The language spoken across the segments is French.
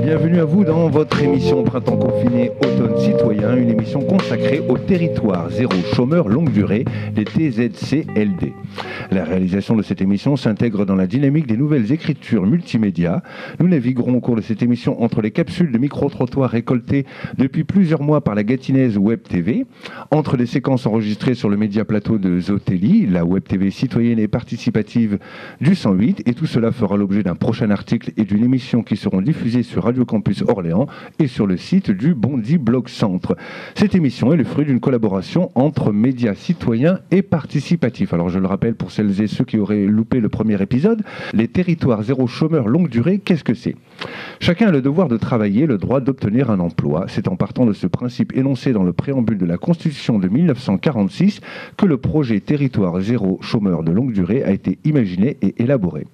Bienvenue à vous dans votre émission Printemps confiné, automne citoyen, une émission consacrée au territoire zéro chômeur longue durée, les TZCLD. La réalisation de cette émission s'intègre dans la dynamique des nouvelles écritures multimédia. Nous naviguerons au cours de cette émission entre les capsules de micro-trottoirs récoltées depuis plusieurs mois par la Gatinaise Web TV, entre les séquences enregistrées sur le média plateau de Zotelli, la Web TV citoyenne et participative du 108, et tout cela fera l'objet d'un prochain article et d'une émission qui seront diffusées sur Radio Campus Orléans et sur le site du Bondy Blog Centre. Cette émission est le fruit d'une collaboration entre médias citoyens et participatifs. Alors je le rappelle pour celles et ceux qui auraient loupé le premier épisode, les territoires zéro chômeur longue durée, qu'est-ce que c'est ? Chacun a le devoir de travailler, le droit d'obtenir un emploi. C'est en partant de ce principe énoncé dans le préambule de la Constitution de 1946 que le projet territoire zéro chômeur de longue durée a été imaginé et élaboré.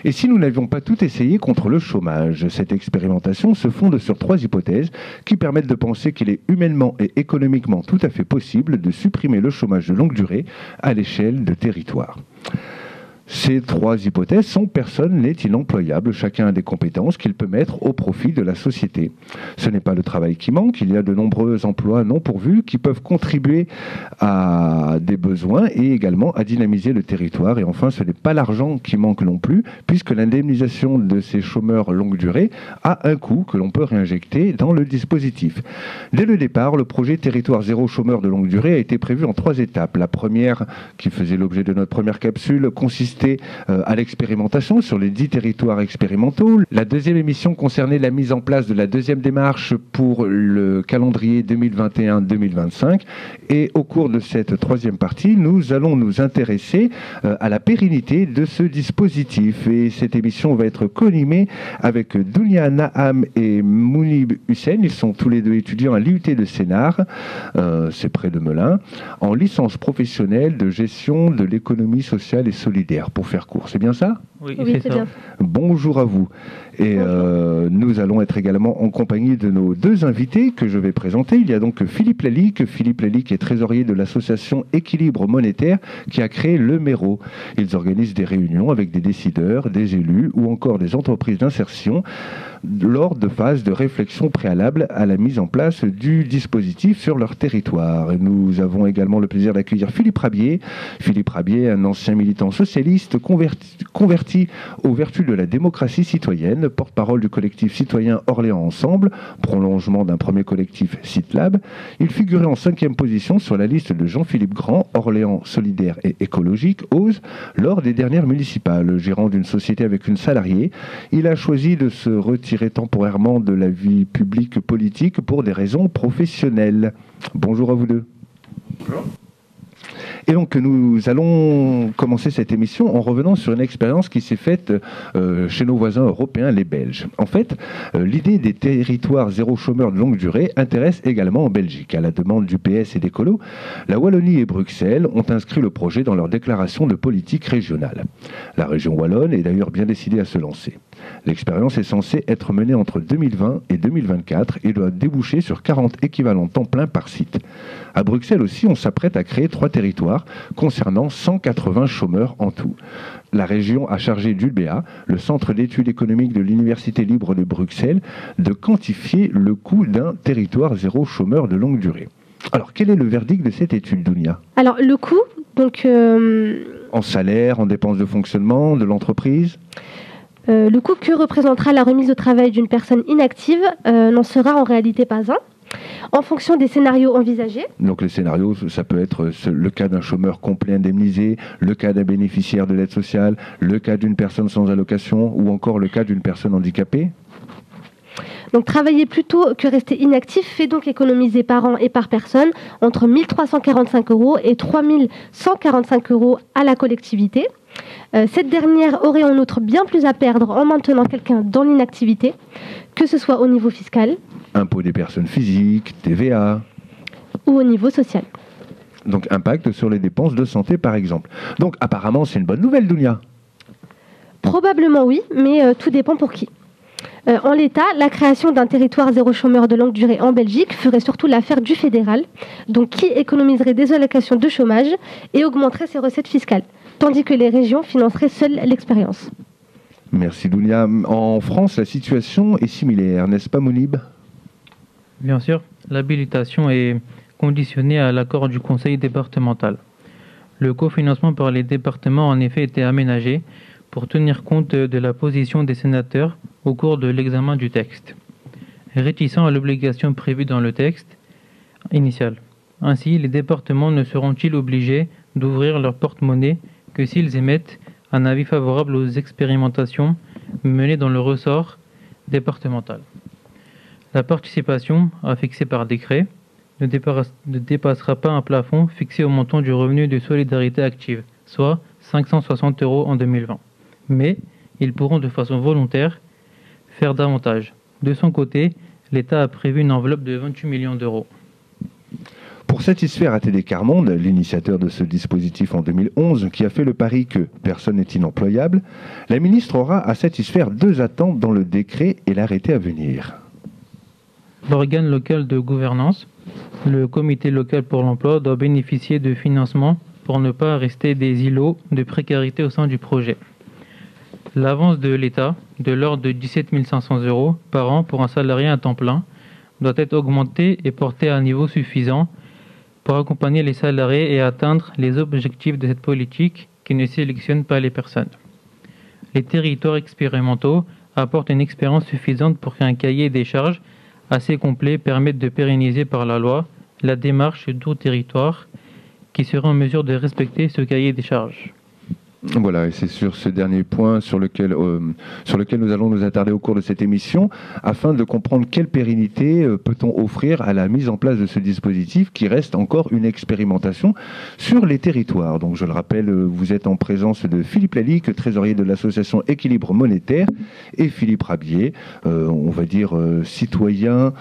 Et si nous n'avions pas tout essayé contre le chômage, cette expérimentation se fonde sur 3 hypothèses qui permettent de penser qu'il est humainement et économiquement tout à fait possible de supprimer le chômage de longue durée à l'échelle de territoires. Ces 3 hypothèses sont: personne n'est inemployable, chacun a des compétences qu'il peut mettre au profit de la société. Ce n'est pas le travail qui manque, il y a de nombreux emplois non pourvus qui peuvent contribuer à des besoins et également à dynamiser le territoire. Et enfin, ce n'est pas l'argent qui manque non plus, puisque l'indemnisation de ces chômeurs longue durée a un coût que l'on peut réinjecter dans le dispositif. Dès le départ, le projet territoire zéro chômeur de longue durée a été prévu en 3 étapes. La première, qui faisait l'objet de notre première capsule, consistait à l'expérimentation sur les 10 territoires expérimentaux. La deuxième émission concernait la mise en place de la deuxième démarche pour le calendrier 2021-2025. Et au cours de cette 3e partie, nous allons nous intéresser à la pérennité de ce dispositif. Et cette émission va être co-animée avec Dounia Naham et Mounib Hussein. Ils sont tous les 2 étudiants à l'IUT de Sénart, c'est près de Melun, en licence professionnelle de gestion de l'économie sociale et solidaire. Pour faire court, c'est bien ça ? Oui, c'est ça. Bien. Bonjour à vous. Et nous allons être également en compagnie de nos 2 invités que je vais présenter. Il y a donc Philippe Lalique qui est trésorier de l'association Équilibre Monétaire qui a créé le MERO. Ils organisent des réunions avec des décideurs, des élus ou encore des entreprises d'insertion lors de phases de réflexion préalable à la mise en place du dispositif sur leur territoire. Et nous avons également le plaisir d'accueillir Philippe Rabier. Philippe Rabier, un ancien militant socialiste converti aux vertus de la démocratie citoyenne, porte-parole du collectif citoyen Orléans Ensemble, prolongement d'un premier collectif CiTLab. Il figurait en 5e position sur la liste de Jean-Philippe Grand, Orléans solidaire et écologique, OSE, lors des dernières municipales. Gérant d'une société avec une salariée, il a choisi de se retirer temporairement de la vie publique politique pour des raisons professionnelles. Bonjour à vous 2. Bonjour. Et donc nous allons commencer cette émission en revenant sur une expérience qui s'est faite chez nos voisins européens, les Belges. En fait, l'idée des territoires zéro chômeur de longue durée intéresse également en Belgique. À la demande du PS et des colos, la Wallonie et Bruxelles ont inscrit le projet dans leur déclaration de politique régionale. La région wallonne est d'ailleurs bien décidée à se lancer. L'expérience est censée être menée entre 2020 et 2024 et doit déboucher sur 40 équivalents temps plein par site. À Bruxelles aussi, on s'apprête à créer 3 territoires concernant 180 chômeurs en tout. La région a chargé d'ULBA, le Centre d'études économiques de l'Université libre de Bruxelles, de quantifier le coût d'un territoire zéro chômeur de longue durée. Alors, quel est le verdict de cette étude, Dounia ? Alors, le coût, donc... En salaire, en dépenses de fonctionnement de l'entreprise ? Le coût que représentera la remise au travail d'une personne inactive n'en sera en réalité pas un. En fonction des scénarios envisagés. Donc les scénarios, ça peut être le cas d'un chômeur complet indemnisé, le cas d'un bénéficiaire de l'aide sociale, le cas d'une personne sans allocation ou encore le cas d'une personne handicapée. Donc travailler plutôt que rester inactif fait donc économiser par an et par personne entre 1 345 € et 3 145 € à la collectivité. Cette dernière aurait en outre bien plus à perdre en maintenant quelqu'un dans l'inactivité, que ce soit au niveau fiscal, impôt des personnes physiques, TVA, ou au niveau social. Donc impact sur les dépenses de santé par exemple. Donc apparemment c'est une bonne nouvelle, Dounia. Probablement oui, mais tout dépend pour qui. En l'état, la création d'un territoire zéro chômeur de longue durée en Belgique ferait surtout l'affaire du fédéral, donc qui économiserait des allocations de chômage et augmenterait ses recettes fiscales, tandis que les régions financeraient seules l'expérience. Merci Dounia. En France, la situation est similaire, n'est-ce pas Mounib ? Bien sûr, l'habilitation est conditionnée à l'accord du conseil départemental. Le cofinancement par les départements a en effet été aménagé pour tenir compte de la position des sénateurs au cours de l'examen du texte, réticents à l'obligation prévue dans le texte initial. Ainsi, les départements ne seront-ils obligés d'ouvrir leur porte-monnaie que s'ils émettent un avis favorable aux expérimentations menées dans le ressort départemental. La participation, fixée par décret, ne dépassera pas un plafond fixé au montant du revenu de solidarité active, soit 560 € en 2020. Mais ils pourront de façon volontaire faire davantage. De son côté, l'État a prévu une enveloppe de 28 millions d'euros. Pour satisfaire ATD Quart Monde, l'initiateur de ce dispositif en 2011, qui a fait le pari que personne n'est inemployable, la ministre aura à satisfaire 2 attentes dans le décret et l'arrêté à venir. L'organe local de gouvernance, le comité local pour l'emploi, doit bénéficier de financement pour ne pas rester des îlots de précarité au sein du projet. L'avance de l'État, de l'ordre de 17 500 € par an pour un salarié à temps plein, doit être augmentée et portée à un niveau suffisant pour accompagner les salariés et atteindre les objectifs de cette politique qui ne sélectionne pas les personnes. Les territoires expérimentaux apportent une expérience suffisante pour qu'un cahier des charges assez complet permette de pérenniser par la loi la démarche d'autres territoires qui seraient en mesure de respecter ce cahier des charges. Voilà, et c'est sur ce dernier point sur lequel nous allons nous attarder au cours de cette émission, afin de comprendre quelle pérennité peut-on offrir à la mise en place de ce dispositif qui reste encore une expérimentation sur les territoires. Donc je le rappelle, vous êtes en présence de Philippe Lalique, trésorier de l'association Équilibre Monétaire, et Philippe Rabier, on va dire citoyen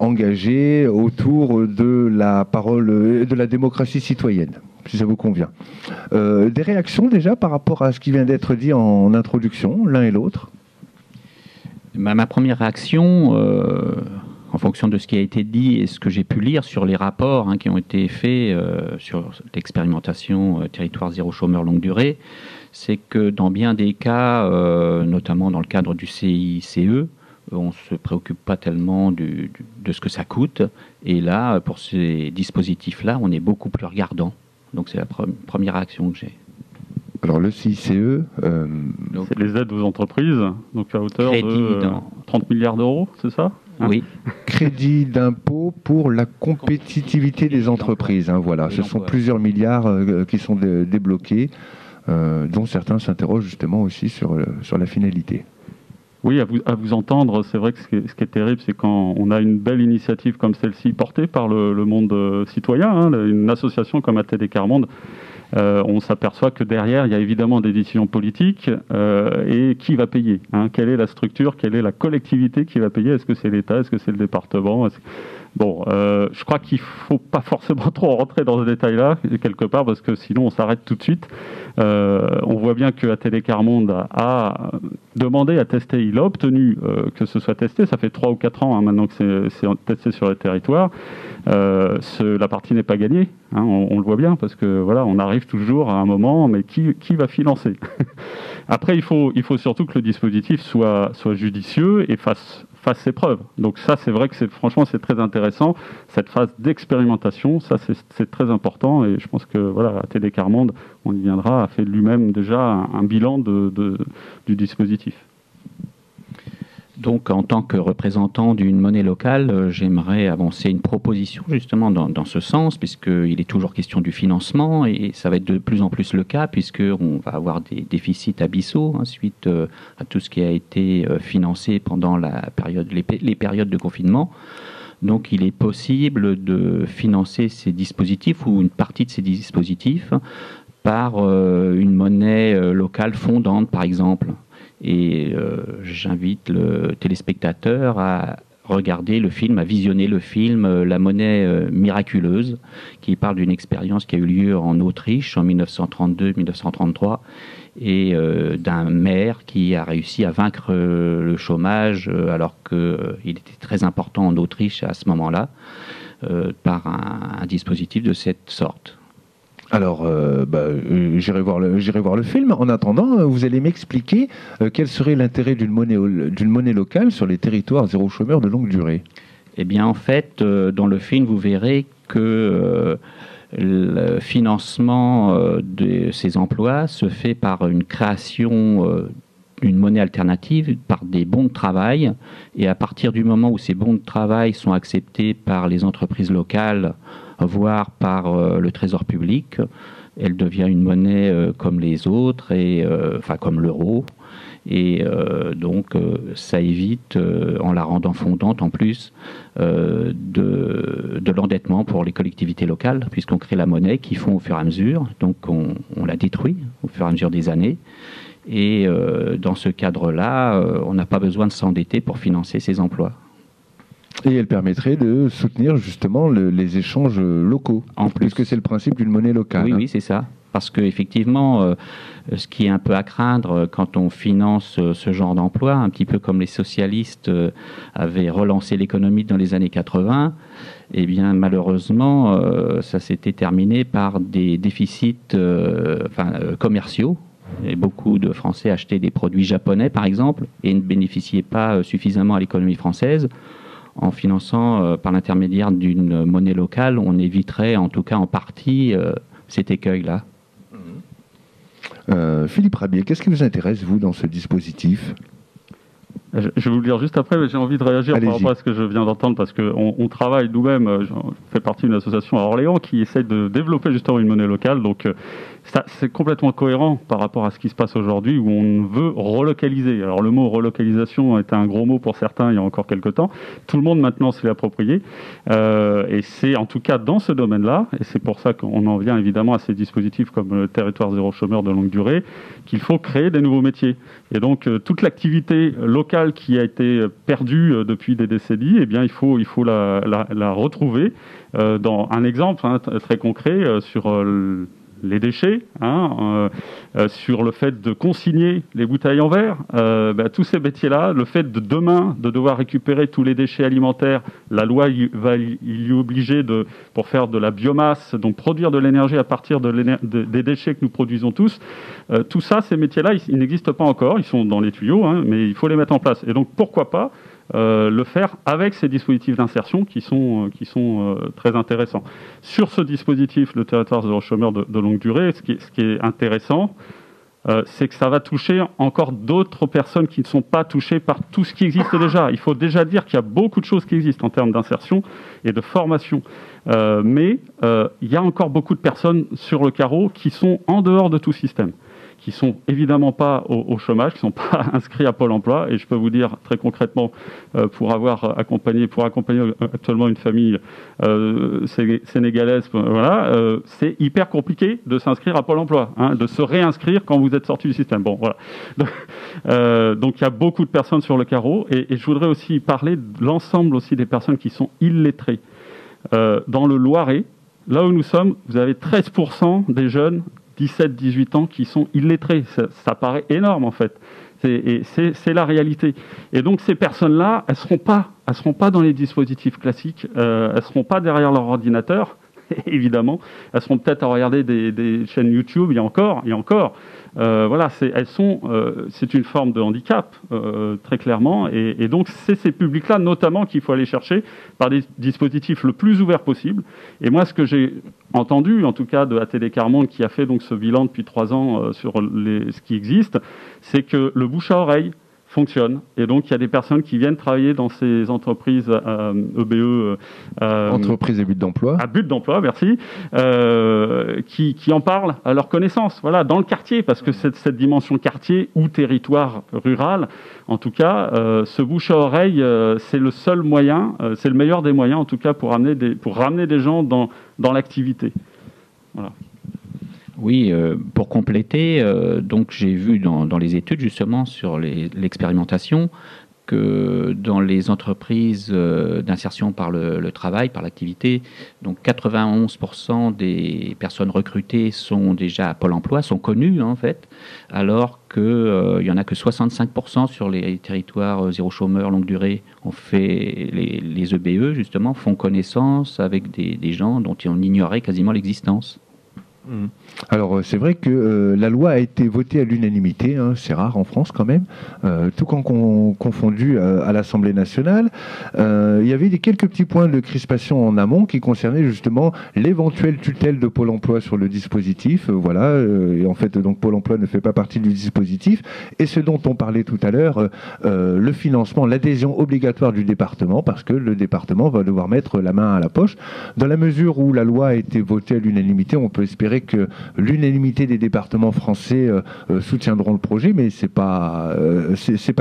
engagé autour de la parole de la démocratie citoyenne, si ça vous convient. Des réactions déjà par rapport à ce qui vient d'être dit en introduction, l'un et l'autre? Ma première réaction, en fonction de ce qui a été dit et ce que j'ai pu lire sur les rapports qui ont été faits sur l'expérimentation territoire zéro chômeur longue durée, c'est que dans bien des cas, notamment dans le cadre du CICE, on ne se préoccupe pas tellement de ce que ça coûte. Et là, pour ces dispositifs-là, on est beaucoup plus regardant. Donc c'est la première réaction que j'ai. Alors le CICE... c'est les aides aux entreprises, donc à hauteur de 30 milliards d'euros, c'est ça ? Oui. Crédit d'impôt pour la compétitivité des entreprises. Voilà. Ce sont plusieurs milliards qui sont débloqués, dont certains s'interrogent justement aussi sur la finalité. Oui, à vous entendre, c'est vrai que ce qui est terrible, c'est quand on a une belle initiative comme celle-ci, portée par le monde citoyen, une association comme ATD Quart Monde, on s'aperçoit que derrière, il y a évidemment des décisions politiques, et qui va payer, quelle est la structure, quelle est la collectivité qui va payer, est-ce que c'est l'État, est-ce que c'est le département, Bon, je crois qu'il ne faut pas forcément trop rentrer dans ce détail-là, quelque part, parce que sinon on s'arrête tout de suite. On voit bien que ATD Quart Monde a demandé à tester, il a obtenu que ce soit testé, ça fait 3 ou 4 ans maintenant que c'est testé sur le territoire. La partie n'est pas gagnée, on le voit bien, parce que voilà, on arrive toujours à un moment, mais qui va financer? Après, il faut surtout que le dispositif soit judicieux et fasse ses preuves. Donc ça, c'est vrai que franchement, c'est très intéressant. Cette phase d'expérimentation, ça, c'est très important. Et je pense que voilà, ATD Quart Monde, on y viendra, a fait lui-même déjà un bilan du dispositif. Donc, en tant que représentant d'une monnaie locale, j'aimerais avancer une proposition justement dans ce sens, puisqu'il est toujours question du financement, et ça va être de plus en plus le cas, puisqu'on va avoir des déficits abyssaux suite à tout ce qui a été financé pendant les périodes de confinement. Donc, il est possible de financer ces dispositifs, ou une partie de ces dispositifs, par une monnaie locale fondante, par exemple. Et j'invite le téléspectateur à regarder le film, à visionner le film La monnaie miraculeuse, qui parle d'une expérience qui a eu lieu en Autriche en 1932-1933 et d'un maire qui a réussi à vaincre le chômage alors qu'il était très important en Autriche à ce moment-là, par un dispositif de cette sorte. Alors, j'irai voir le film. En attendant, vous allez m'expliquer quel serait l'intérêt d'une monnaie locale sur les territoires zéro chômeur de longue durée. Eh bien, en fait, dans le film, vous verrez que le financement de ces emplois se fait par une création d'une monnaie alternative, par des bons de travail. Et à partir du moment où ces bons de travail sont acceptés par les entreprises locales, voire par le Trésor public, elle devient une monnaie comme les autres, enfin comme l'euro. Et donc ça évite, en la rendant fondante en plus, de l'endettement pour les collectivités locales, puisqu'on crée la monnaie qui fond au fur et à mesure, donc on la détruit au fur et à mesure des années. Et dans ce cadre-là, on n'a pas besoin de s'endetter pour financer ces emplois. Et elle permettrait de soutenir justement les échanges locaux, en plus, puisque c'est le principe d'une monnaie locale. Oui, oui, c'est ça. Parce qu'effectivement, ce qui est un peu à craindre quand on finance ce genre d'emploi, un petit peu comme les socialistes avaient relancé l'économie dans les années 80, eh bien malheureusement, ça s'était terminé par des déficits commerciaux. Et beaucoup de Français achetaient des produits japonais, par exemple, et ne bénéficiaient pas suffisamment à l'économie française. En finançant par l'intermédiaire d'une monnaie locale, on éviterait en tout cas en partie cet écueil-là. Philippe Rabier, qu'est-ce qui vous intéresse, vous, dans ce dispositif ? Je vais vous le dire juste après, mais j'ai envie de réagir par rapport à ce que je viens d'entendre, parce qu'on travaille nous-mêmes, je fais partie d'une association à Orléans qui essaie de développer justement une monnaie locale, donc ça, c'est complètement cohérent par rapport à ce qui se passe aujourd'hui, où on veut relocaliser. Alors le mot relocalisation était un gros mot pour certains il y a encore quelques temps, tout le monde maintenant s'est approprié, et c'est en tout cas dans ce domaine-là, et c'est pour ça qu'on en vient évidemment à ces dispositifs comme le territoire zéro chômeur de longue durée, qu'il faut créer des nouveaux métiers. Et donc toute l'activité locale qui a été perdue depuis des décennies, eh bien il faut la retrouver. Dans un exemple très concret sur les déchets, sur le fait de consigner les bouteilles en verre, tous ces métiers-là, le fait de demain de devoir récupérer tous les déchets alimentaires, la loi va y obliger pour faire de la biomasse, donc produire de l'énergie à partir des déchets que nous produisons tous. Tout ça, ces métiers-là, ils n'existent pas encore, ils sont dans les tuyaux, mais il faut les mettre en place. Et donc pourquoi pas le faire avec ces dispositifs d'insertion qui sont très intéressants. Sur ce dispositif, le territoire zéro chômeur de longue durée, ce qui est intéressant, c'est que ça va toucher encore d'autres personnes qui ne sont pas touchées par tout ce qui existe déjà. Il faut déjà dire qu'il y a beaucoup de choses qui existent en termes d'insertion et de formation. Mais il y a encore beaucoup de personnes sur le carreau qui sont en dehors de tout système, qui sont évidemment pas au chômage, qui sont pas inscrits à Pôle emploi. Et je peux vous dire très concrètement, pour accompagner actuellement une famille sénégalaise, c'est hyper compliqué de s'inscrire à Pôle emploi, de se réinscrire quand vous êtes sorti du système. Bon, voilà. Donc il y a beaucoup de personnes sur le carreau, et je voudrais aussi parler de l'ensemble aussi des personnes qui sont illettrées. Dans le Loiret, là où nous sommes, vous avez 13% des jeunes 17-18 ans qui sont illettrés. Ça paraît énorme en fait. C'est la réalité. Et donc ces personnes-là, elles seront pas dans les dispositifs classiques, elles seront pas derrière leur ordinateur, évidemment. Elles seront peut-être à regarder des chaînes YouTube, il y a encore. C'est une forme de handicap, très clairement. Et donc c'est ces publics-là notamment qu'il faut aller chercher par des dispositifs le plus ouverts possible. Et moi, ce que j'ai entendu, en tout cas de ATD Quart Monde, qui a fait donc ce bilan depuis 3 ans sur ce qui existe, c'est que le bouche à oreille fonctionne. Et donc, il y a des personnes qui viennent travailler dans ces entreprises EBE. Entreprises à but d'emploi. À but d'emploi, merci. Qui en parlent à leur connaissance, voilà, dans le quartier, parce que cette dimension quartier ou territoire rural, en tout cas, ce bouche à oreille, c'est le seul moyen, c'est le meilleur des moyens, en tout cas, pour ramener des gens dans l'activité. Voilà. Oui, pour compléter, donc j'ai vu dans les études justement sur l'expérimentation que dans les entreprises d'insertion par le travail, par l'activité, donc 91% des personnes recrutées sont déjà à Pôle emploi, sont connues en fait, alors qu'il n'y en a que 65% sur les territoires zéro chômeur, longue durée, ont fait les EBE justement, font connaissance avec des gens dont on ignorait quasiment l'existence. Alors c'est vrai que la loi a été votée à l'unanimité, hein, c'est rare en France quand même, tout camp confondu à l'Assemblée nationale. Il y avait quelques petits points de crispation en amont qui concernaient justement l'éventuelle tutelle de Pôle emploi sur le dispositif. Voilà, et en fait donc Pôle emploi ne fait pas partie du dispositif. Et ce dont on parlait tout à l'heure, le financement, l'adhésion obligatoire du département, parce que le département va devoir mettre la main à la poche. Dans la mesure où la loi a été votée à l'unanimité, on peut espérer que l'unanimité des départements français soutiendront le projet, mais c'est pas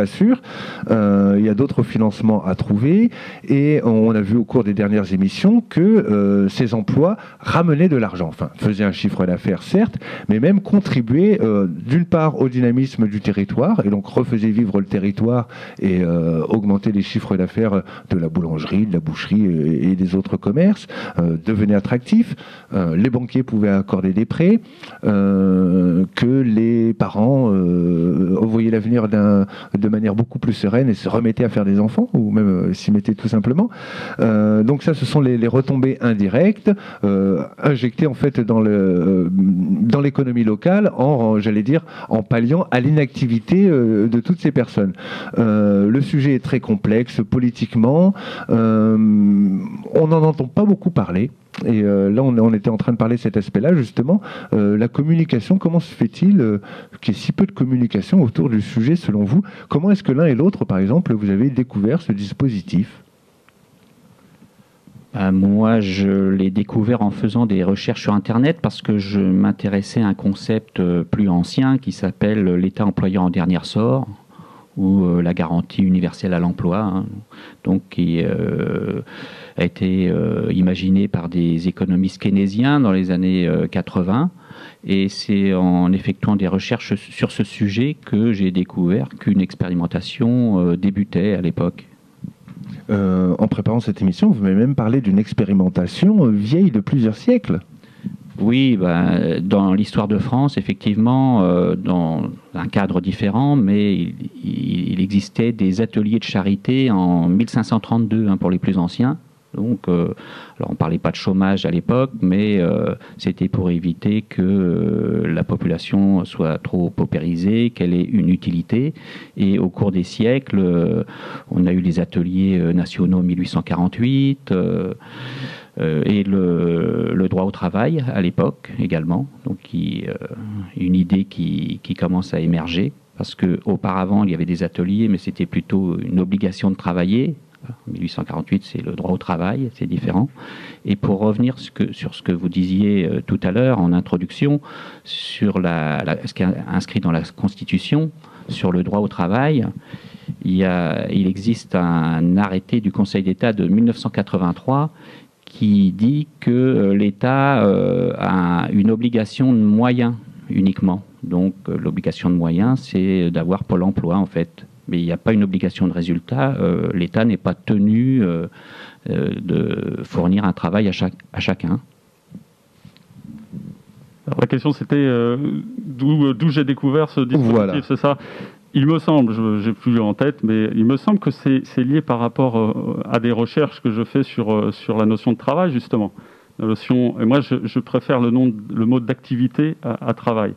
sûr. Il y a d'autres financements à trouver, et on a vu au cours des dernières émissions que ces emplois ramenaient de l'argent, enfin faisaient un chiffre d'affaires certes, mais même contribuaient d'une part au dynamisme du territoire, et donc refaisaient vivre le territoire et augmenter les chiffres d'affaires de la boulangerie, de la boucherie et des autres commerces, devenaient attractifs. Les banquiers pouvaient accorder des prêts, que les parents voyaient l'avenir de manière beaucoup plus sereine et se remettaient à faire des enfants, ou même s'y mettaient tout simplement. Donc ça, ce sont les retombées indirectes, injectées en fait dans l'économie locale, j'allais dire, en palliant à l'inactivité de toutes ces personnes. Le sujet est très complexe politiquement, on n'en entend pas beaucoup parler. Et là, on était en train de parler de cet aspect-là, justement. La communication, comment se fait-il qu'il y ait si peu de communication autour du sujet, selon vous? Comment est-ce que l'un et l'autre, par exemple, vous avez découvert ce dispositif? Moi, je l'ai découvert en faisant des recherches sur Internet parce que je m'intéressais à un concept plus ancien qui s'appelle l'État employeur en dernier ressort, ou la garantie universelle à l'emploi, hein, donc qui a été imaginé par des économistes keynésiens dans les années 80. Et c'est en effectuant des recherches sur ce sujet que j'ai découvert qu'une expérimentation débutait à l'époque. En préparant cette émission, vous m'avez même parlé d'une expérimentation vieille de plusieurs siècles. Oui, dans l'histoire de France, effectivement, dans un cadre différent, mais il existait des ateliers de charité en 1532 pour les plus anciens. Donc, alors on ne parlait pas de chômage à l'époque, mais c'était pour éviter que la population soit trop paupérisée, qu'elle ait une utilité. Et au cours des siècles, on a eu les ateliers nationaux en 1848, et le droit au travail à l'époque également. Donc, une idée qui commence à émerger, parce qu'auparavant, il y avait des ateliers, mais c'était plutôt une obligation de travailler. En 1848, c'est le droit au travail, c'est différent. Et pour revenir sur ce que vous disiez tout à l'heure en introduction, sur ce qui est inscrit dans la Constitution, sur le droit au travail, il existe un arrêté du Conseil d'État de 1983 qui dit que l'État a une obligation de moyens uniquement. Donc l'obligation de moyens, c'est d'avoir Pôle emploi en fait. Mais il n'y a pas une obligation de résultat. L'État n'est pas tenu de fournir un travail à chacun. Alors, la question, c'était d'où j'ai découvre ce dispositif, voilà. C'est ça. Il me semble, je n'ai plus en tête, mais il me semble que c'est lié par rapport à des recherches que je fais sur la notion de travail, justement. Et moi, je préfère le mot d'activité à travail.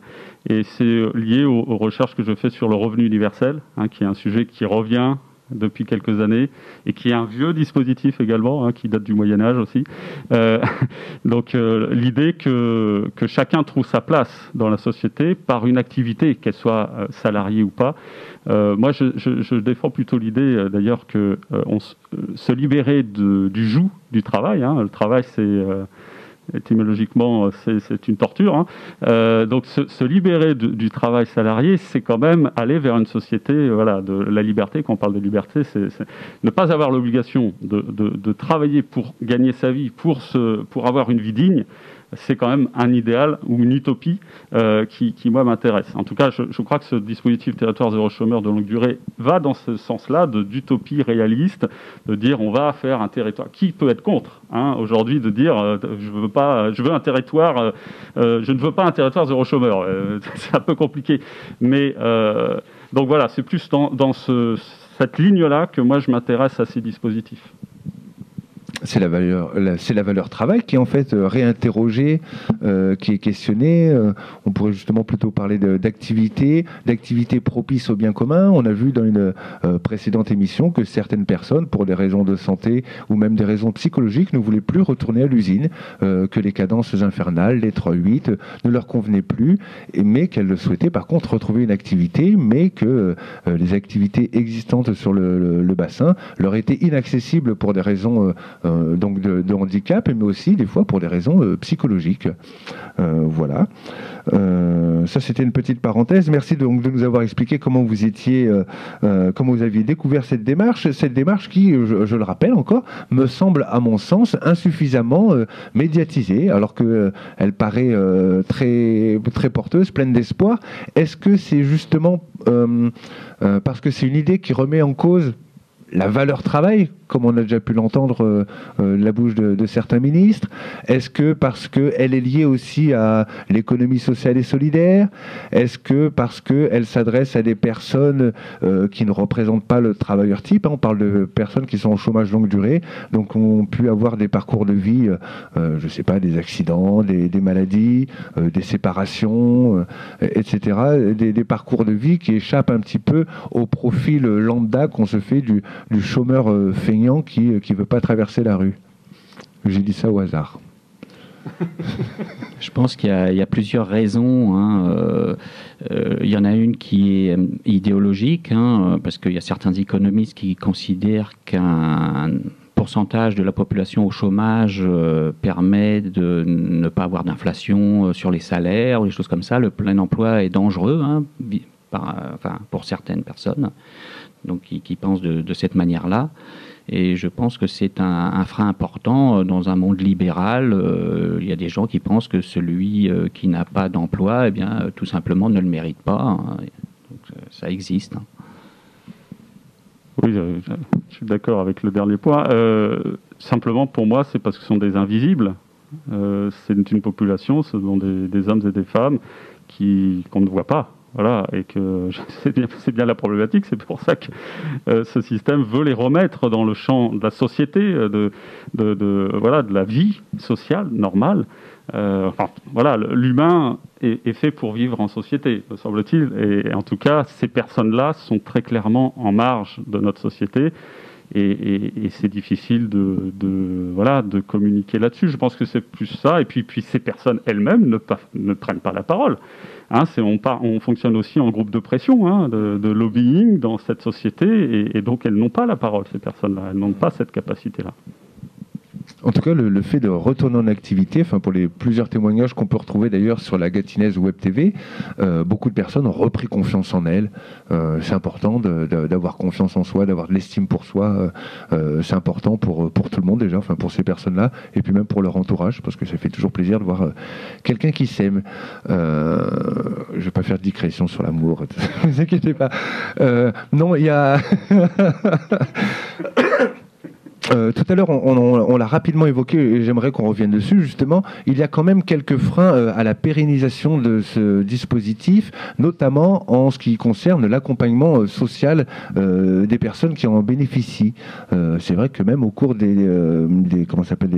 Et c'est lié aux recherches que je fais sur le revenu universel, qui est un sujet qui revient depuis quelques années et qui est un vieux dispositif également, qui date du Moyen-Âge aussi. Donc l'idée que chacun trouve sa place dans la société par une activité, qu'elle soit salariée ou pas. Moi, je défends plutôt l'idée d'ailleurs que se libérer du joug du travail. Le travail, étymologiquement, c'est une torture. Donc, se libérer du travail salarié, c'est quand même aller vers une société de la liberté. Quand on parle de liberté, c'est ne pas avoir l'obligation de travailler pour gagner sa vie, pour avoir une vie digne. c'est quand même un idéal ou une utopie qui moi, m'intéresse. En tout cas, je crois que ce dispositif territoire zéro chômeur de longue durée va dans ce sens-là, d'utopie réaliste, de dire on va faire un territoire. Qui peut être contre aujourd'hui de dire je veux un territoire, je ne veux pas un territoire zéro chômeur. C'est un peu compliqué. Mais donc voilà, c'est plus dans cette ligne-là que moi je m'intéresse à ces dispositifs. C'est la valeur travail qui est en fait réinterrogée, qui est questionnée. On pourrait justement plutôt parler d'activité propice au bien commun. On a vu dans une précédente émission que certaines personnes, pour des raisons de santé ou même des raisons psychologiques, ne voulaient plus retourner à l'usine, que les cadences infernales, les 3-8, ne leur convenaient plus, mais qu'elles souhaitaient par contre retrouver une activité, mais que les activités existantes sur le bassin leur étaient inaccessibles pour des raisons donc de handicap, mais aussi des fois pour des raisons psychologiques. Voilà. Ça, c'était une petite parenthèse. Merci donc de nous avoir expliqué comment vous aviez découvert cette démarche qui, je le rappelle encore, me semble, à mon sens, insuffisamment médiatisée, alors qu'elle paraît très, très porteuse, pleine d'espoir. Est-ce que c'est justement parce que c'est une idée qui remet en cause la valeur travail, comme on a déjà pu l'entendre de la bouche de certains ministres? Est-ce que parce qu'elle est liée aussi à l'économie sociale et solidaire? Est-ce que parce qu'elle s'adresse à des personnes qui ne représentent pas le travailleur type? On parle de personnes qui sont au chômage longue durée, donc ont pu avoir des parcours de vie, je ne sais pas, des accidents, des maladies, des séparations, etc. Des parcours de vie qui échappent un petit peu au profil lambda qu'on se fait du chômeur feignant qui ne veut pas traverser la rue. J'ai dit ça au hasard. Je pense qu'il y a plusieurs raisons. Il y en a une qui est idéologique, parce qu'il y a certains économistes qui considèrent qu'un pourcentage de la population au chômage permet de ne pas avoir d'inflation sur les salaires ou des choses comme ça. Le plein emploi est dangereux pour certaines personnes, donc qui pensent de cette manière-là. Et je pense que c'est un frein important dans un monde libéral. Il y a des gens qui pensent que celui qui n'a pas d'emploi, tout simplement ne le mérite pas. Donc, ça existe. Oui, je suis d'accord avec le dernier point. Simplement, pour moi, c'est parce que ce sont des invisibles. C'est une population, ce sont des hommes et des femmes qu'on ne voit pas. Voilà, et que c'est bien la problématique. C'est pour ça que ce système veut les remettre dans le champ de la société, de la vie sociale normale. L'humain est fait pour vivre en société, me semble-t-il. Et en tout cas, ces personnes-là sont très clairement en marge de notre société. Et c'est difficile de communiquer là-dessus. Je pense que c'est plus ça. Et puis ces personnes elles-mêmes ne prennent pas la parole. On fonctionne aussi en groupe de pression, de lobbying dans cette société, et donc elles n'ont pas la parole, ces personnes-là. Elles n'ont pas cette capacité-là. En tout cas, le fait de retourner en activité, pour les plusieurs témoignages qu'on peut retrouver d'ailleurs sur la Gatinaise Web TV, beaucoup de personnes ont repris confiance en elles. C'est important d'avoir confiance en soi, d'avoir de l'estime pour soi. C'est important pour tout le monde déjà, pour ces personnes-là, et puis même pour leur entourage, parce que ça fait toujours plaisir de voir quelqu'un qui s'aime. Je ne vais pas faire de digression sur l'amour, ne vous inquiétez pas. Non, il y a... tout à l'heure, on l'a rapidement évoqué et j'aimerais qu'on revienne dessus, justement. Il y a quand même quelques freins à la pérennisation de ce dispositif, notamment en ce qui concerne l'accompagnement social des personnes qui en bénéficient. C'est vrai que même au cours des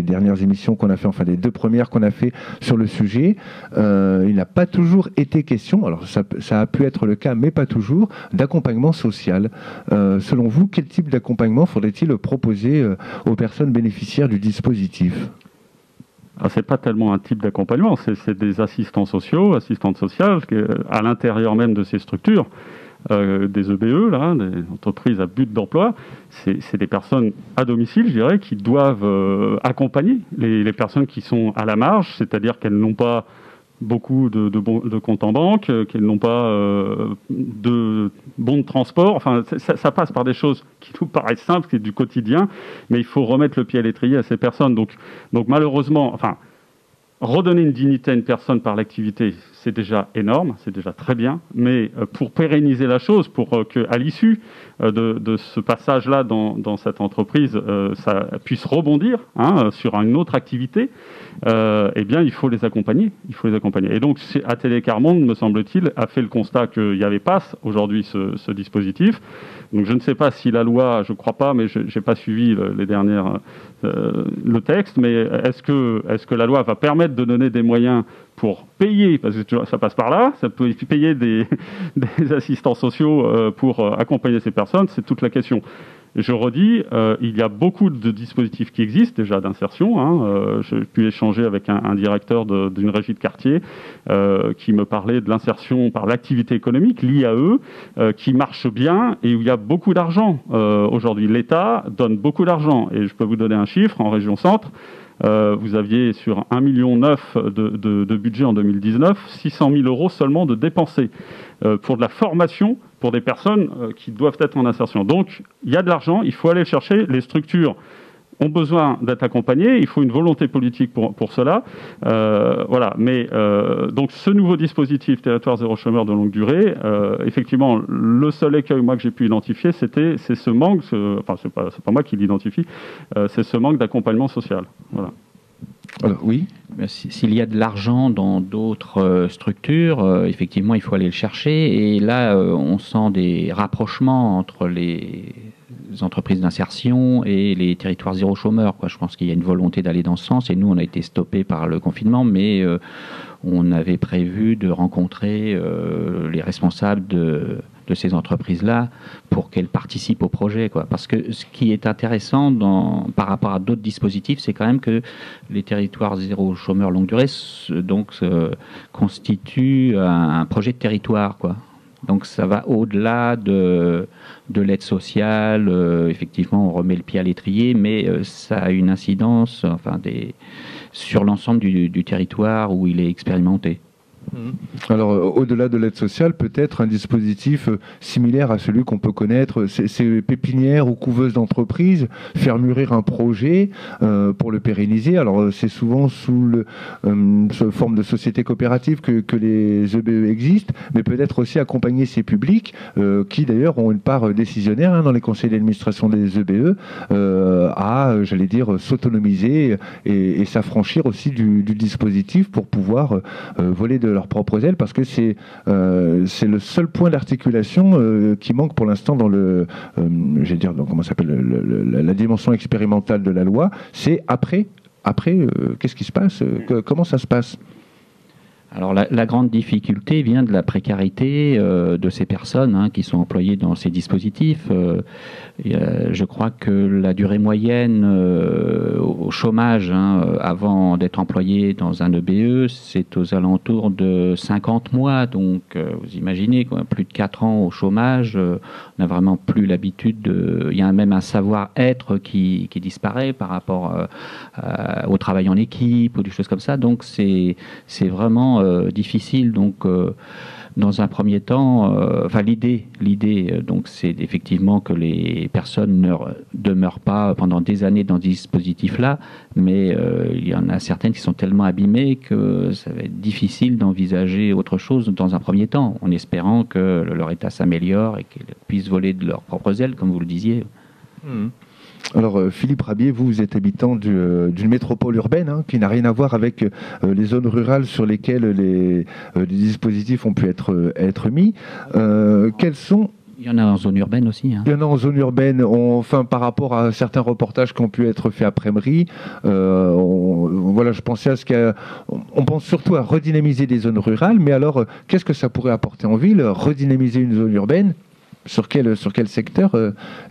dernières émissions qu'on a fait, des 2 premières qu'on a fait sur le sujet, il n'a pas toujours été question, alors ça a pu être le cas, mais pas toujours, d'accompagnement social. Selon vous, quel type d'accompagnement faudrait-il proposer aux personnes bénéficiaires du dispositif? C'est pas tellement un type d'accompagnement, c'est des assistants sociaux, assistantes sociales, à l'intérieur même de ces structures, des EBE, des entreprises à but d'emploi. C'est des personnes à domicile, je dirais, qui doivent accompagner les personnes qui sont à la marge, c'est-à-dire qu'elles n'ont pas beaucoup de comptes en banque, qu'elles n'ont pas de bons de transport. Ça passe par des choses qui nous paraissent simples, qui est du quotidien, mais il faut remettre le pied à l'étrier à ces personnes. Donc malheureusement, redonner une dignité à une personne par l'activité, c'est déjà énorme, c'est déjà très bien, mais pour pérenniser la chose, pour qu'à l'issue de ce passage-là dans cette entreprise, ça puisse rebondir sur une autre activité, eh bien, il faut les accompagner. Et donc, ATD Quart Monde, me semble-t-il, a fait le constat qu'il n'y avait pas aujourd'hui ce dispositif. Donc, je ne sais pas si la loi, je ne crois pas, mais je n'ai pas suivi le texte, mais est-ce que la loi va permettre de donner des moyens pour payer, parce que ça passe par là, ça peut payer des assistants sociaux pour accompagner ces personnes, c'est toute la question. Je redis, il y a beaucoup de dispositifs qui existent déjà d'insertion. J'ai pu échanger avec un directeur d'une régie de quartier qui me parlait de l'insertion par l'activité économique, l'IAE, qui marche bien et où il y a beaucoup d'argent. Aujourd'hui, l'État donne beaucoup d'argent. Et je peux vous donner un chiffre, en région centre, vous aviez sur 1,9 million de budget en 2019, 600 000 euros seulement de dépensés pour de la formation pour des personnes qui doivent être en insertion. Donc, il y a de l'argent, il faut aller le chercher. Les structures ont besoin d'être accompagnées, il faut une volonté politique pour cela. Voilà. Mais donc, ce nouveau dispositif Territoire zéro chômeur de longue durée, effectivement, le seul écueil moi que j'ai pu identifier, c'est ce manque, enfin, c'est pas moi qui l'identifie, c'est ce manque d'accompagnement social. Voilà. Alors, oui. S'il y a de l'argent dans d'autres structures, effectivement, il faut aller le chercher. Et là, on sent des rapprochements entre les entreprises d'insertion et les territoires zéro chômeur, quoi. Je pense qu'il y a une volonté d'aller dans ce sens. Et nous, on a été stoppés par le confinement, mais on avait prévu de rencontrer les responsables de ces entreprises-là pour qu'elles participent au projet, quoi. Parce que ce qui est intéressant par rapport à d'autres dispositifs, c'est quand même que les territoires zéro chômeur longue durée constituent un projet de territoire, quoi. Donc ça va au-delà de l'aide sociale. Effectivement, on remet le pied à l'étrier, mais ça a une incidence sur l'ensemble du territoire où il est expérimenté. Alors, au-delà de l'aide sociale, peut-être un dispositif similaire à celui qu'on peut connaître, ces pépinières ou couveuses d'entreprises, faire mûrir un projet pour le pérenniser. Alors, c'est souvent sous forme de société coopérative que les EBE existent, mais peut-être aussi accompagner ces publics qui, d'ailleurs, ont une part décisionnaire dans les conseils d'administration des EBE à, j'allais dire, s'autonomiser et s'affranchir aussi du dispositif pour pouvoir voler de leurs propres ailes, parce que c'est le seul point d'articulation qui manque pour l'instant dans comment ça s'appelle, la dimension expérimentale de la loi. C'est après qu'est-ce qui se passe, comment ça se passe? Alors la grande difficulté vient de la précarité de ces personnes qui sont employées dans ces dispositifs. Je crois que la durée moyenne au chômage avant d'être employé dans un EBE, c'est aux alentours de 50 mois. Donc vous imaginez, plus de 4 ans au chômage, on n'a vraiment plus l'habitude il y a même un savoir-être qui disparaît par rapport au travail en équipe ou des choses comme ça. Donc c'est vraiment difficile. Donc dans un premier temps, l'idée, donc c'est effectivement que les personnes ne demeurent pas pendant des années dans ce dispositif-là, mais il y en a certaines qui sont tellement abîmées que ça va être difficile d'envisager autre chose dans un premier temps, en espérant que leur état s'améliore et qu'ils puissent voler de leurs propres ailes, comme vous le disiez. Alors Philippe Rabier, vous êtes habitant d'une métropole urbaine qui n'a rien à voir avec les zones rurales sur lesquelles les dispositifs ont pu être mis. Quels sont... Il y en a en zone urbaine aussi. Il y en a en zone urbaine. Enfin, par rapport à certains reportages qui ont pu être faits après-midi, voilà, je pensais à on pense surtout à redynamiser des zones rurales, mais alors, qu'est-ce que ça pourrait apporter en ville, redynamiser une zone urbaine? Sur quel secteur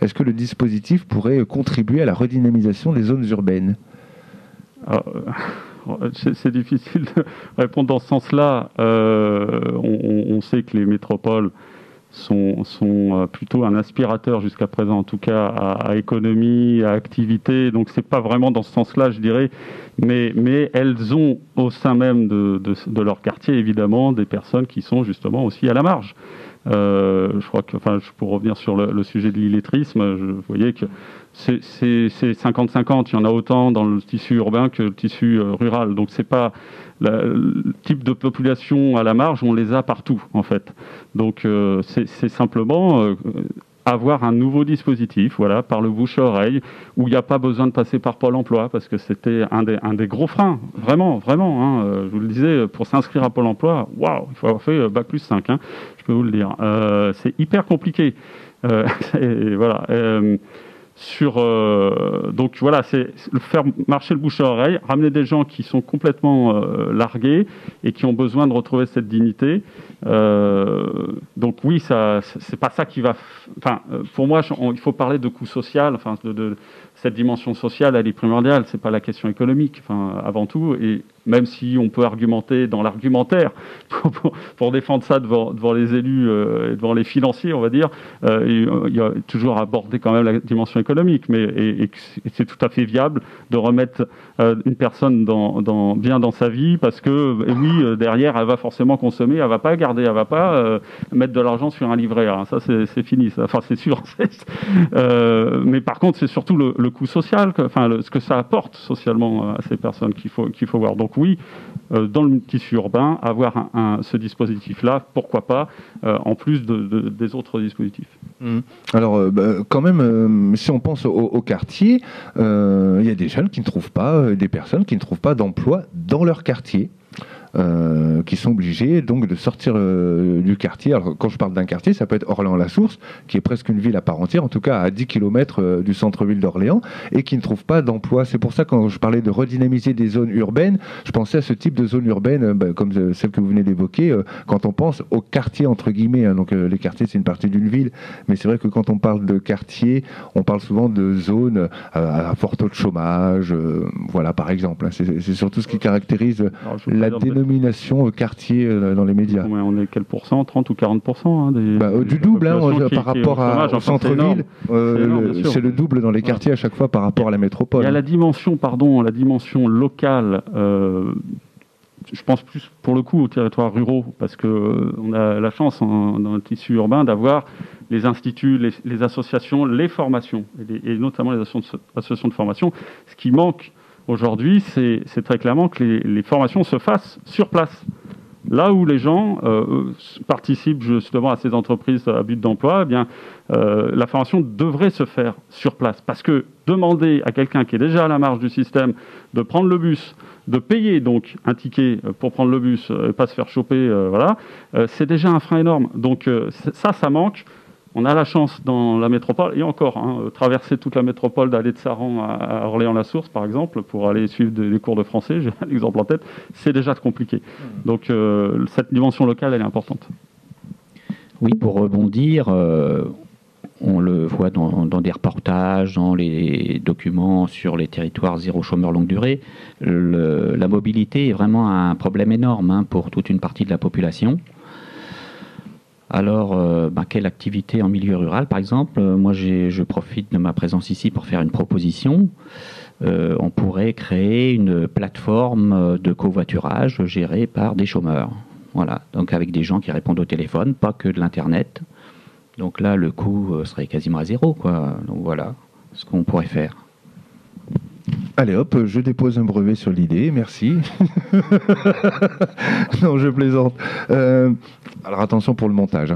est-ce que le dispositif pourrait contribuer à la redynamisation des zones urbaines? C'est difficile de répondre dans ce sens-là. On sait que les métropoles sont plutôt un aspirateur jusqu'à présent, en tout cas à économie, à activité. Donc c'est pas vraiment dans ce sens-là, je dirais. Mais elles ont au sein même de leur quartier, évidemment, des personnes qui sont justement aussi à la marge. Je crois que, pour revenir sur le sujet de l'illettrisme, vous voyez que c'est 50-50. Il y en a autant dans le tissu urbain que le tissu rural. Donc c'est pas le type de population à la marge, on les a partout en fait. Donc c'est simplement avoir un nouveau dispositif, voilà, par le bouche-oreille, où il n'y a pas besoin de passer par Pôle emploi, parce que c'était un des gros freins, vraiment, hein, je vous le disais, pour s'inscrire à Pôle emploi, waouh, il faut avoir fait Bac plus 5, hein, je peux vous le dire. C'est hyper compliqué. Voilà. Donc voilà, c'est faire marcher le bouche à oreille, ramener des gens qui sont complètement largués et qui ont besoin de retrouver cette dignité. Donc oui, c'est pas ça qui va. Pour moi, il faut parler de coût social. De cette dimension sociale, elle est primordiale. C'est pas la question économique, avant tout. Et même si on peut argumenter dans l'argumentaire pour défendre ça devant les élus et devant les financiers, on va dire, il y a toujours aborder quand même la dimension économique, mais et c'est tout à fait viable de remettre une personne bien dans sa vie, parce que derrière, elle va forcément consommer, elle va pas garder, elle va pas mettre de l'argent sur un livret A. Ça, c'est fini. Ça. Enfin, c'est sûr. Mais par contre, c'est surtout le coût social, ce que ça apporte socialement à ces personnes qu'il faut voir. Donc oui, dans le tissu urbain, avoir ce dispositif-là, pourquoi pas, en plus des autres dispositifs. Alors, quand même, si on pense au quartier, il y a des jeunes qui ne trouvent pas, des personnes qui ne trouvent pas d'emploi dans leur quartier. Qui sont obligés donc de sortir du quartier. Alors quand je parle d'un quartier, ça peut être Orléans-la-Source, qui est presque une ville à part entière, en tout cas à 10 km du centre-ville d'Orléans, et qui ne trouve pas d'emploi. C'est pour ça, quand je parlais de redynamiser des zones urbaines, je pensais à ce type de zone urbaine, comme celle que vous venez d'évoquer, quand on pense aux quartiers entre guillemets. Donc les quartiers, c'est une partie d'une ville, mais c'est vrai que quand on parle de quartier, on parle souvent de zones à fort taux de chômage, voilà, par exemple. C'est surtout ce qui caractérise la dénomination quartier dans les médias. On est quel pourcent, 30 ou 40% du double, par rapport au centre-ville. C'est le double dans les quartiers à chaque fois par rapport à la métropole. Il y a la dimension locale. Je pense plus pour le coup aux territoires ruraux, parce qu'on a la chance dans le tissu urbain d'avoir les instituts, les associations, les formations, et notamment les associations de formation. Ce qui manque aujourd'hui, c'est très clairement que les formations se fassent sur place. Là où les gens participent justement à ces entreprises à but d'emploi, la formation devrait se faire sur place. Parce que demander à quelqu'un qui est déjà à la marge du système de prendre le bus, de payer donc un ticket pour prendre le bus et pas se faire choper, c'est déjà un frein énorme. Donc ça manque. On a la chance dans la métropole, et encore, traverser toute la métropole, d'aller de Saran à Orléans-la-Source, par exemple, pour aller suivre des cours de français, j'ai un exemple en tête, c'est déjà compliqué. Donc cette dimension locale, elle est importante. Oui, pour rebondir, on le voit dans des reportages, dans les documents sur les territoires zéro chômeur longue durée, la mobilité est vraiment un problème énorme pour toute une partie de la population. Alors, quelle activité en milieu rural, par exemple? Moi, je profite de ma présence ici pour faire une proposition. On pourrait créer une plateforme de covoiturage gérée par des chômeurs. Voilà, donc avec des gens qui répondent au téléphone, pas que de l'Internet. Donc là, le coût serait quasiment à zéro, quoi. Donc voilà ce qu'on pourrait faire. Allez hop, je dépose un brevet sur l'idée, merci. Non, je plaisante. Alors attention pour le montage.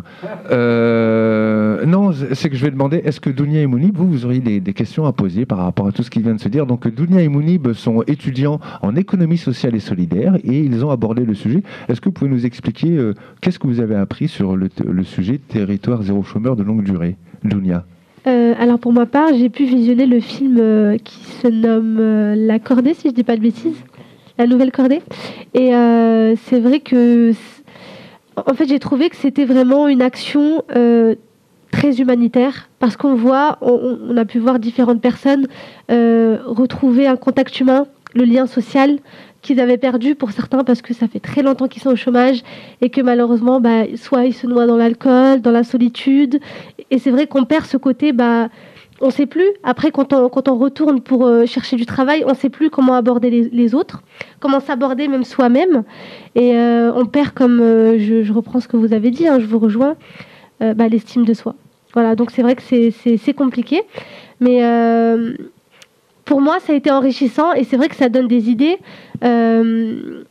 Non, c'est que je vais demander, est-ce que Dounia et Mounib, vous auriez des questions à poser par rapport à tout ce qui vient de se dire? Donc Dounia et Mounib sont étudiants en économie sociale et solidaire et ils ont abordé le sujet. Est-ce que vous pouvez nous expliquer qu'est-ce que vous avez appris sur le sujet territoire zéro chômeur de longue durée? Dounia. Alors pour ma part, j'ai pu visionner le film qui se nomme La Cordée, si je ne dis pas de bêtises, La Nouvelle Cordée. Et c'est vrai que, en fait, j'ai trouvé que c'était vraiment une action très humanitaire, parce qu'on voit, on a pu voir différentes personnes retrouver un contact humain, le lien social qu'ils avaient perdu pour certains, parce que ça fait très longtemps qu'ils sont au chômage et que malheureusement, soit ils se noient dans l'alcool, dans la solitude. Et c'est vrai qu'on perd ce côté, on ne sait plus. Après, quand on retourne pour chercher du travail, on ne sait plus comment aborder les autres, comment s'aborder même soi-même. Et on perd, comme je reprends ce que vous avez dit, je vous rejoins, l'estime de soi. Voilà, donc c'est vrai que c'est compliqué, mais pour moi, ça a été enrichissant et c'est vrai que ça donne des idées de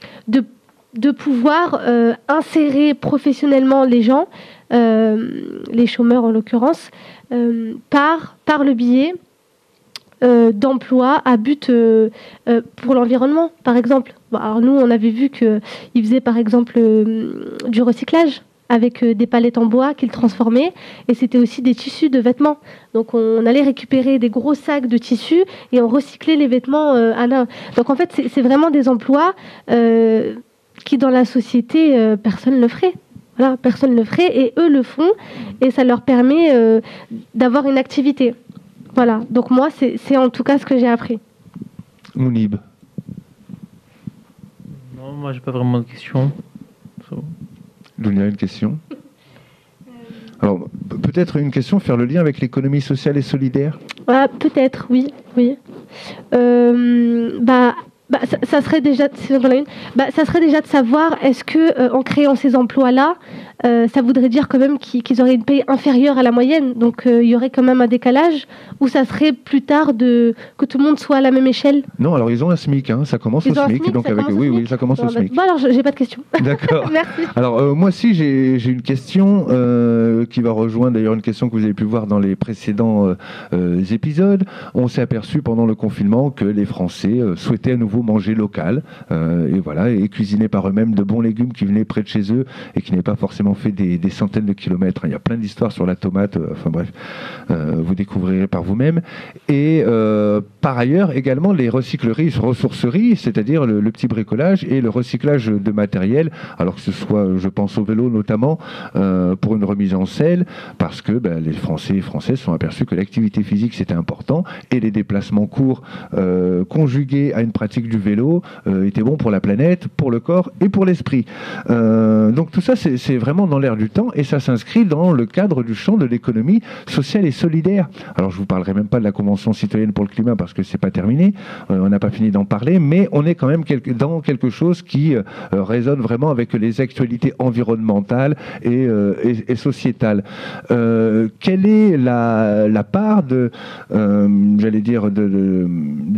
pouvoir insérer professionnellement les gens, les chômeurs en l'occurrence, par le biais d'emplois à but pour l'environnement, par exemple. Bon, alors nous, on avait vu qu'ils faisaient par exemple du recyclage avec des palettes en bois qu'ils transformaient, et c'était aussi des tissus de vêtements. Donc on allait récupérer des gros sacs de tissus et on recyclait les vêtements à l'un. Donc en fait, c'est vraiment des emplois qui, dans la société, personne ne le ferait. Voilà, personne ne le ferait, et eux le font, et ça leur permet d'avoir une activité. Voilà, donc moi, c'est en tout cas ce que j'ai appris. Mounib. Non, moi, j'ai pas vraiment de questions. Dunia, une question. Alors, peut-être une question, faire le lien avec l'économie sociale et solidaire. Peut-être, oui. Ça serait déjà, ça serait déjà de savoir, est-ce que en créant ces emplois-là, ça voudrait dire quand même qu'ils auraient une paye inférieure à la moyenne, donc il y aurait quand même un décalage, ou ça serait plus tard que tout le monde soit à la même échelle? Non, alors ils ont un SMIC, hein, ça commence au SMIC, donc avec oui, ça commence au SMIC. Bon, alors j'ai pas de questions. D'accord. Merci. Alors moi aussi j'ai une question qui va rejoindre d'ailleurs une question que vous avez pu voir dans les précédents épisodes. On s'est aperçu pendant le confinement que les Français souhaitaient à nouveau manger local, et cuisiner par eux-mêmes de bons légumes qui venaient près de chez eux et qui n'avaient pas forcément fait des centaines de kilomètres. Il y a plein d'histoires sur la tomate, vous découvrirez par vous-même. Et par ailleurs, également les recycleries, ressourceries, c'est-à-dire le petit bricolage et le recyclage de matériel, alors que ce soit, je pense au vélo notamment, pour une remise en selle, parce que les Français et Françaises sont aperçus que l'activité physique c'était important, et les déplacements courts conjugués à une pratique du vélo étaient bons pour la planète, pour le corps et pour l'esprit. Donc tout ça c'est vraiment dans l'air du temps, et ça s'inscrit dans le cadre du champ de l'économie sociale et solidaire. Alors je vous parlerai même pas de la Convention citoyenne pour le climat parce que c'est pas terminé, on n'a pas fini d'en parler, mais on est quand même dans quelque chose qui résonne vraiment avec les actualités environnementales et sociétales. Quelle est la part de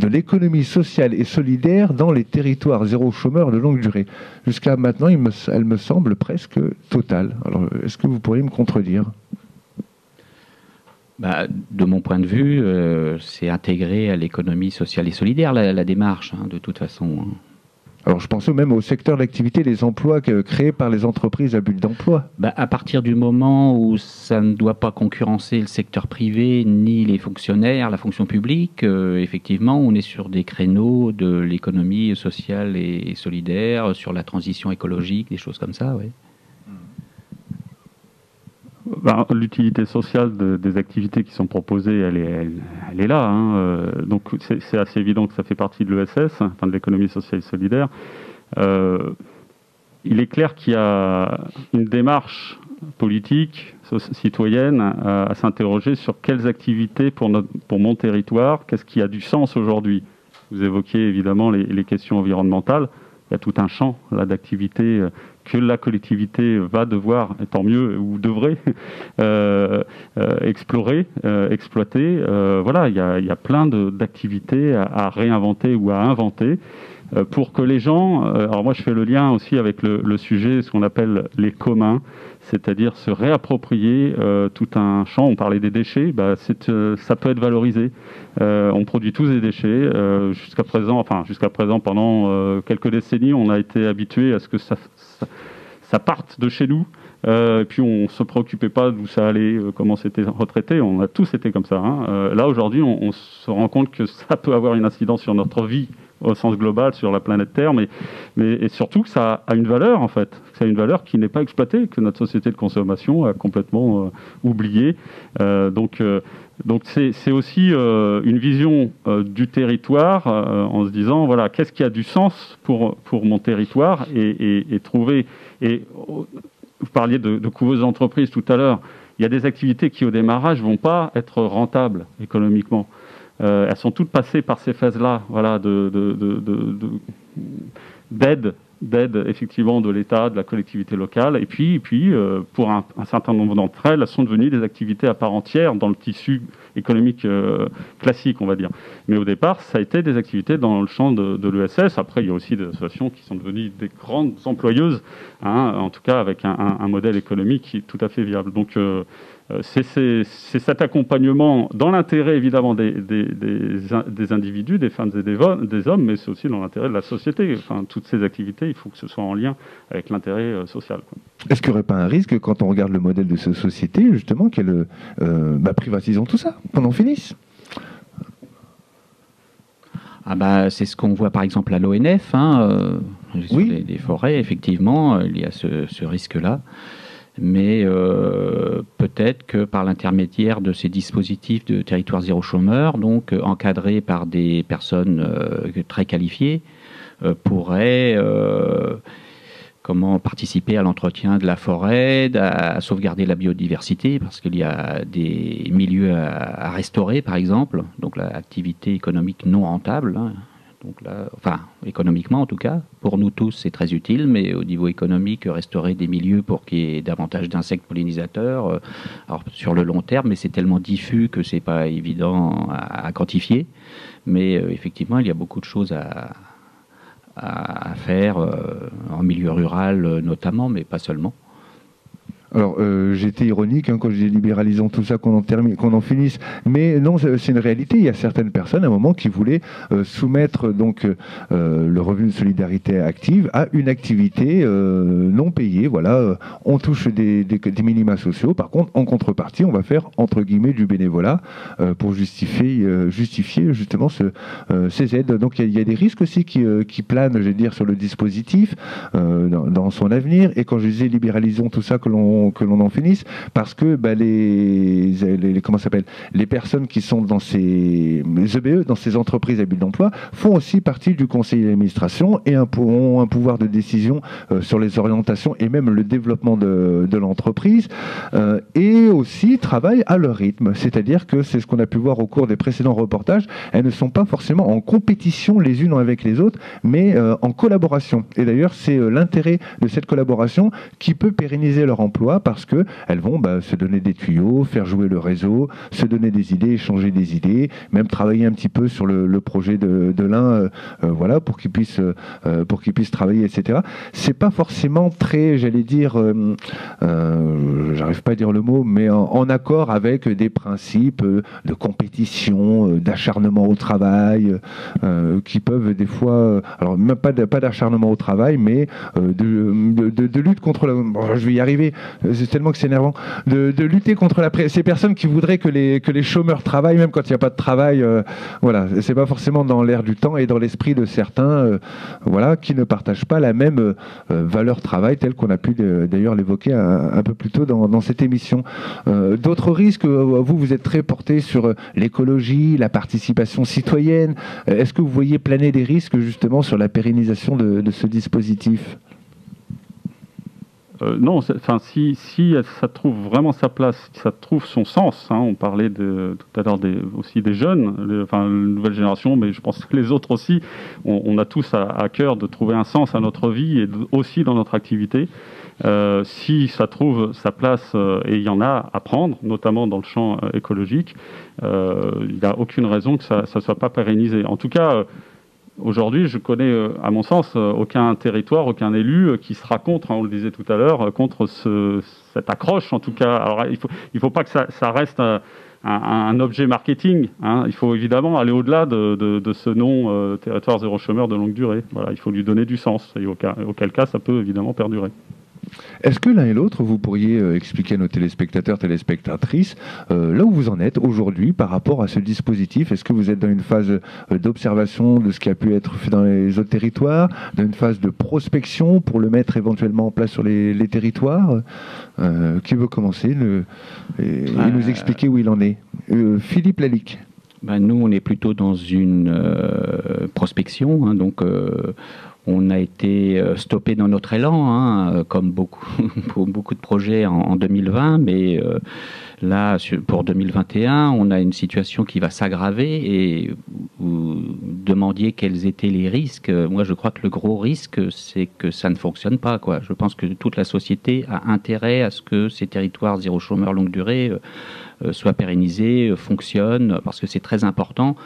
l'économie sociale et solidaire dans les territoires zéro chômeur de longue durée? Jusqu'à maintenant, elle me semble presque totale. Alors, est-ce que vous pourriez me contredire? De mon point de vue, c'est intégré à l'économie sociale et solidaire, la démarche, de toute façon. Alors je pensais même au secteur d'activité, les emplois créés par les entreprises à but d'emploi. À partir du moment où ça ne doit pas concurrencer le secteur privé ni les fonctionnaires, la fonction publique, effectivement, on est sur des créneaux de l'économie sociale et solidaire, sur la transition écologique, des choses comme ça, oui. L'utilité sociale des activités qui sont proposées, elle est là. Donc c'est assez évident que ça fait partie de l'ESS, de l'économie sociale et solidaire. Il est clair qu'il y a une démarche politique, citoyenne, à s'interroger sur quelles activités pour mon territoire, qu'est-ce qui a du sens aujourd'hui. Vous évoquiez évidemment les questions environnementales. Il y a tout un champ là d'activités que la collectivité va devoir, et tant mieux, ou devrait explorer, exploiter. Il y a plein d'activités à réinventer ou à inventer pour que les gens... alors moi je fais le lien aussi avec le sujet, ce qu'on appelle les communs, c'est-à-dire se réapproprier tout un champ. On parlait des déchets, ça peut être valorisé. On produit tous des déchets. Jusqu'à présent, pendant quelques décennies, on a été habitué à ce que ça parte de chez nous. Puis on ne se préoccupait pas d'où ça allait, comment c'était retraité. On a tous été comme ça. Là, aujourd'hui, on se rend compte que ça peut avoir une incidence sur notre vie au sens global, sur la planète Terre, mais surtout que ça a une valeur, en fait. Ça a une valeur qui n'est pas exploitée, que notre société de consommation a complètement oubliée. Donc c'est aussi une vision du territoire en se disant, voilà, qu'est-ce qui a du sens pour mon territoire, et trouver... Et vous parliez de couveuses entreprises tout à l'heure. Il y a des activités qui, au démarrage, ne vont pas être rentables économiquement. Elles sont toutes passées par ces phases-là, voilà, d'aide d'aide effectivement de l'État, de la collectivité locale, et puis pour un certain nombre d'entre elles sont devenues des activités à part entière dans le tissu économique classique, on va dire. Mais au départ, ça a été des activités dans le champ de l'ESS. Après, il y a aussi des associations qui sont devenues des grandes employeuses, en tout cas avec un modèle économique qui est tout à fait viable. Donc, c'est cet accompagnement dans l'intérêt évidemment des individus, des femmes et des hommes, mais c'est aussi dans l'intérêt de la société. Enfin, toutes ces activités, il faut que ce soit en lien avec l'intérêt social, quoi. Est-ce qu'il n'y aurait pas un risque, quand on regarde le modèle de cette société, justement, qu'elle privatisons tout ça, qu'on en finisse? C'est ce qu'on voit par exemple à l'ONF, oui. des forêts, effectivement, il y a ce risque-là. Mais peut-être que par l'intermédiaire de ces dispositifs de territoire zéro chômeur, donc encadrés par des personnes très qualifiées, pourraient participer à l'entretien de la forêt, à sauvegarder la biodiversité, parce qu'il y a des milieux à restaurer, par exemple, donc l'activité économique non rentable. Donc là, économiquement en tout cas, pour nous tous c'est très utile, mais au niveau économique, restaurer des milieux pour qu'il y ait davantage d'insectes pollinisateurs, alors sur le long terme, mais c'est tellement diffus que c'est pas évident à quantifier. Mais effectivement, il y a beaucoup de choses à faire en milieu rural notamment, mais pas seulement. Alors, j'étais ironique quand je dis libéralisons tout ça, qu'on en finisse. Mais non, c'est une réalité. Il y a certaines personnes, à un moment, qui voulaient soumettre donc le revenu de solidarité active à une activité non payée. Voilà, on touche des minima sociaux. Par contre, en contrepartie, on va faire, entre guillemets, du bénévolat pour justifier justement ces aides. Donc, il y a des risques aussi qui planent, je vais dire, sur le dispositif dans son avenir. Et quand je disais libéralisons tout ça, que l'on en finisse, parce que les personnes qui sont dans ces EBE, dans ces entreprises à but d'emploi, font aussi partie du conseil d'administration et ont un pouvoir de décision sur les orientations et même le développement de l'entreprise, et aussi travaillent à leur rythme. C'est-à-dire que c'est ce qu'on a pu voir au cours des précédents reportages, elles ne sont pas forcément en compétition les unes avec les autres, mais en collaboration. Et d'ailleurs, c'est l'intérêt de cette collaboration qui peut pérenniser leur emploi, parce qu'elles vont se donner des tuyaux, faire jouer le réseau, se donner des idées, échanger des idées, même travailler un petit peu sur le projet de l'un, pour qu'il puisse travailler, etc. C'est pas forcément très, j'allais dire, j'arrive pas à dire le mot, mais en accord avec des principes de compétition, d'acharnement au travail, qui peuvent des fois, alors même pas d'acharnement au travail, mais de lutte contre je vais y arriver. C'est tellement que c'est énervant de lutter contre ces personnes qui voudraient que les chômeurs travaillent même quand il n'y a pas de travail. C'est pas forcément dans l'air du temps et dans l'esprit de certains, qui ne partagent pas la même valeur travail, telle qu'on a pu d'ailleurs l'évoquer un peu plus tôt dans cette émission. D'autres risques, vous êtes très porté sur l'écologie, la participation citoyenne. Est-ce que vous voyez planer des risques justement sur la pérennisation de ce dispositif ? Non, si ça trouve vraiment sa place, si ça trouve son sens, on parlait tout à l'heure aussi des jeunes, la nouvelle génération, mais je pense que les autres aussi, on a tous à cœur de trouver un sens à notre vie et aussi dans notre activité. Si ça trouve sa place, et il y en a à prendre, notamment dans le champ écologique, il n'y a aucune raison que ça ne soit pas pérennisé. En tout cas, aujourd'hui, je connais, à mon sens, aucun territoire, aucun élu qui sera contre, on le disait tout à l'heure, contre cette accroche, en tout cas. Alors, il faut pas que ça reste un objet marketing. Il faut évidemment aller au-delà de ce nom territoire zéro chômeur de longue durée. Voilà, il faut lui donner du sens, et auquel cas, ça peut évidemment perdurer. Est-ce que l'un et l'autre, vous pourriez expliquer à nos téléspectateurs, téléspectatrices, là où vous en êtes aujourd'hui par rapport à ce dispositif? Est-ce que vous êtes dans une phase d'observation de ce qui a pu être fait dans les autres territoires, dans une phase de prospection pour le mettre éventuellement en place sur les territoires? Qui veut commencer et nous expliquer où il en est? Philippe Lalique. Nous, on est plutôt dans une prospection, donc On a été stoppé dans notre élan, hein, comme pour beaucoup de projets en 2020, mais là, pour 2021, on a une situation qui va s'aggraver et vous demandiez quels étaient les risques. Moi, je crois que le gros risque, c'est que ça ne fonctionne pas, quoi. Je pense que toute la société a intérêt à ce que ces territoires zéro chômeur longue durée soient pérennisés, fonctionnent, parce que c'est très important.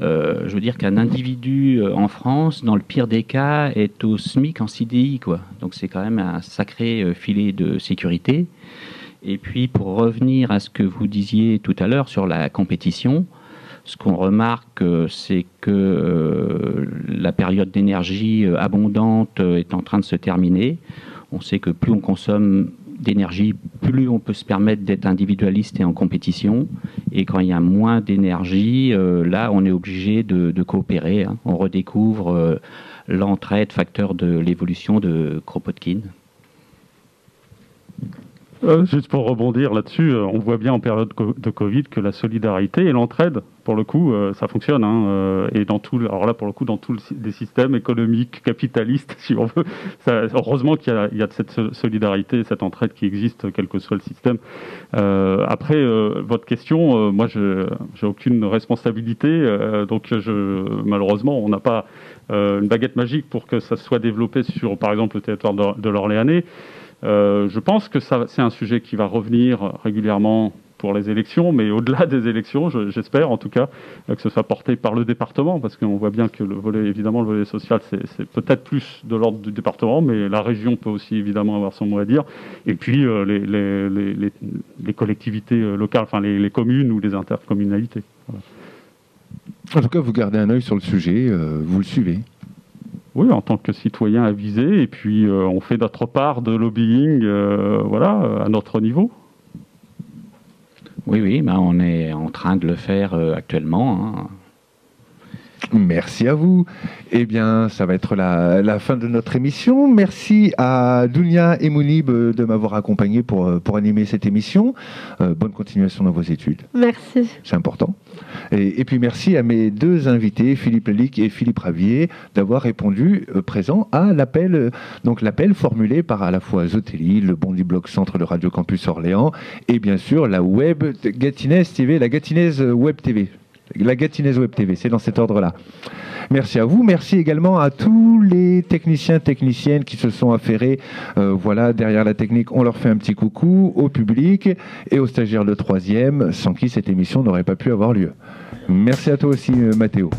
Je veux dire qu'un individu en France, dans le pire des cas, est au SMIC en CDI, quoi. Donc c'est quand même un sacré filet de sécurité. Et puis, pour revenir à ce que vous disiez tout à l'heure sur la compétition, ce qu'on remarque, c'est que la période d'énergie abondante est en train de se terminer. On sait que plus on consomme d'énergie, plus on peut se permettre d'être individualiste et en compétition. Et quand il y a moins d'énergie, là, on est obligé de coopérer, hein. On redécouvre l'entraide, facteur de l'évolution de Kropotkin. Juste pour rebondir là-dessus, on voit bien en période de Covid que la solidarité et l'entraide, pour le coup, ça fonctionne. Hein, et alors là, pour le coup, dans tous les systèmes économiques, capitalistes, si on veut, heureusement qu'il y a cette solidarité et cette entraide qui existe, quel que soit le système. Après, votre question, moi, j'ai aucune responsabilité, donc malheureusement, on n'a pas une baguette magique pour que ça soit développé sur, par exemple, le territoire de l'Orléanais. Je pense que c'est un sujet qui va revenir régulièrement pour les élections, mais au-delà des élections, j'espère en tout cas que ce soit porté par le département, parce qu'on voit bien que le volet social, c'est peut-être plus de l'ordre du département, mais la région peut aussi évidemment avoir son mot à dire. Et puis les collectivités locales, enfin les communes ou les intercommunalités. Voilà. En tout cas, vous gardez un œil sur le sujet, vous le suivez. Oui, en tant que citoyen avisé, et puis on fait notre part de lobbying, à notre niveau. Oui, on est en train de le faire actuellement, hein. Merci à vous. Eh bien, ça va être la fin de notre émission. Merci à Dounia et Mounib de m'avoir accompagné pour animer cette émission. Bonne continuation dans vos études. Merci. C'est important. Et puis merci à mes deux invités, Philippe Lelic et Philippe Ravier, d'avoir répondu présent à l'appel formulé par à la fois Zotelli, le Bondi Bloc Centre de Radio Campus Orléans, et bien sûr la Web Gâtinais TV, la Gâtinais Web TV. La Gâtinais Web TV, c'est dans cet ordre-là. Merci à vous. Merci également à tous les techniciens, techniciennes qui se sont affairés. Derrière la technique, on leur fait un petit coucou, au public et aux stagiaires de 3e, sans qui cette émission n'aurait pas pu avoir lieu. Merci à toi aussi, Mathéo.